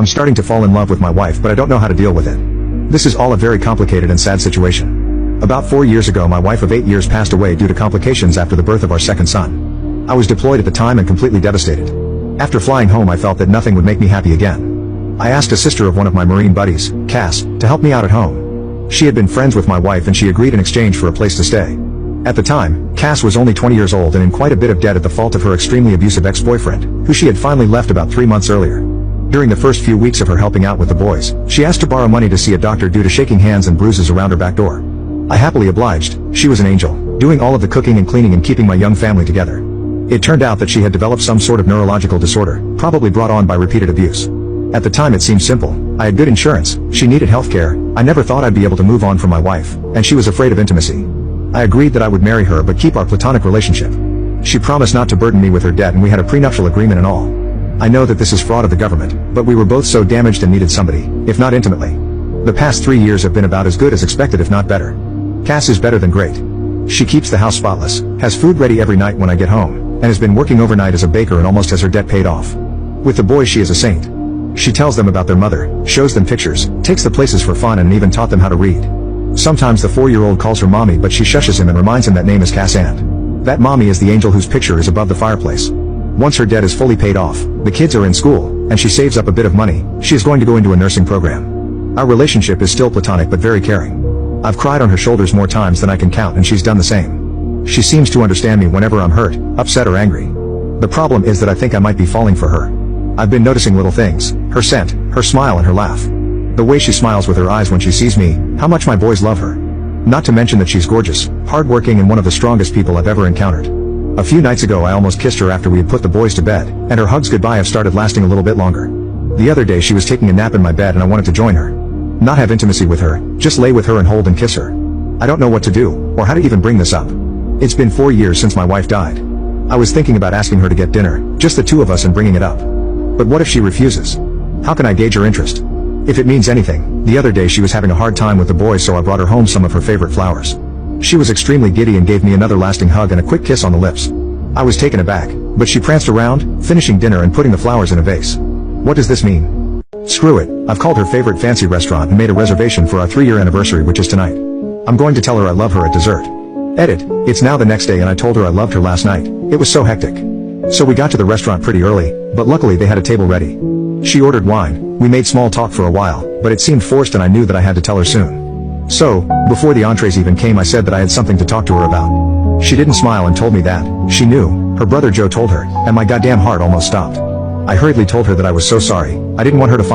I'm starting to fall in love with my wife, but I don't know how to deal with it. This is all a very complicated and sad situation. About 4 years ago, my wife of 8 years passed away due to complications after the birth of our second son. I was deployed at the time and completely devastated. After flying home, I felt that nothing would make me happy again. I asked a sister of one of my Marine buddies, Cass, to help me out at home. She had been friends with my wife and she agreed in exchange for a place to stay. At the time, Cass was only 20 years old and in quite a bit of debt at the fault of her extremely abusive ex-boyfriend, who she had finally left about 3 months earlier. During the first few weeks of her helping out with the boys, she asked to borrow money to see a doctor due to shaking hands and bruises around her back door. I happily obliged. She was an angel, doing all of the cooking and cleaning and keeping my young family together. It turned out that she had developed some sort of neurological disorder, probably brought on by repeated abuse. At the time it seemed simple. I had good insurance, she needed healthcare, I never thought I'd be able to move on from my wife, and she was afraid of intimacy. I agreed that I would marry her but keep our platonic relationship. She promised not to burden me with her debt and we had a prenuptial agreement and all. I know that this is fraud of the government, but we were both so damaged and needed somebody, if not intimately. The past 3 years have been about as good as expected if not better. Cass is better than great. She keeps the house spotless, has food ready every night when I get home, and has been working overnight as a baker and almost has her debt paid off. With the boys she is a saint. She tells them about their mother, shows them pictures, takes the places for fun and even taught them how to read. Sometimes the 4-year-old calls her mommy but she shushes him and reminds him that name is Cass and that mommy is the angel whose picture is above the fireplace. Once her debt is fully paid off, the kids are in school, and she saves up a bit of money, she is going to go into a nursing program. Our relationship is still platonic but very caring. I've cried on her shoulders more times than I can count and she's done the same. She seems to understand me whenever I'm hurt, upset or angry. The problem is that I think I might be falling for her. I've been noticing little things, her scent, her smile and her laugh. The way she smiles with her eyes when she sees me, how much my boys love her. Not to mention that she's gorgeous, hardworking and one of the strongest people I've ever encountered. A few nights ago I almost kissed her after we had put the boys to bed, and her hugs goodbye have started lasting a little bit longer. The other day she was taking a nap in my bed and I wanted to join her. Not have intimacy with her, just lay with her and hold and kiss her. I don't know what to do, or how to even bring this up. It's been 4 years since my wife died. I was thinking about asking her to get dinner, just the two of us and bringing it up. But what if she refuses? How can I gauge her interest? If it means anything, the other day she was having a hard time with the boys so I brought her home some of her favorite flowers. She was extremely giddy and gave me another lasting hug and a quick kiss on the lips. I was taken aback, but she pranced around, finishing dinner and putting the flowers in a vase. What does this mean? Screw it, I've called her favorite fancy restaurant and made a reservation for our 3-year anniversary which is tonight. I'm going to tell her I love her at dessert. Edit, it's now the next day and I told her I loved her last night, it was so hectic. So we got to the restaurant pretty early, but luckily they had a table ready. She ordered wine, we made small talk for a while, but it seemed forced and I knew that I had to tell her soon. So, before the entrees even came I said that I had something to talk to her about. She didn't smile and told me that, she knew, her brother Joe told her, and my goddamn heart almost stopped. I hurriedly told her that I was so sorry, I didn't want her to find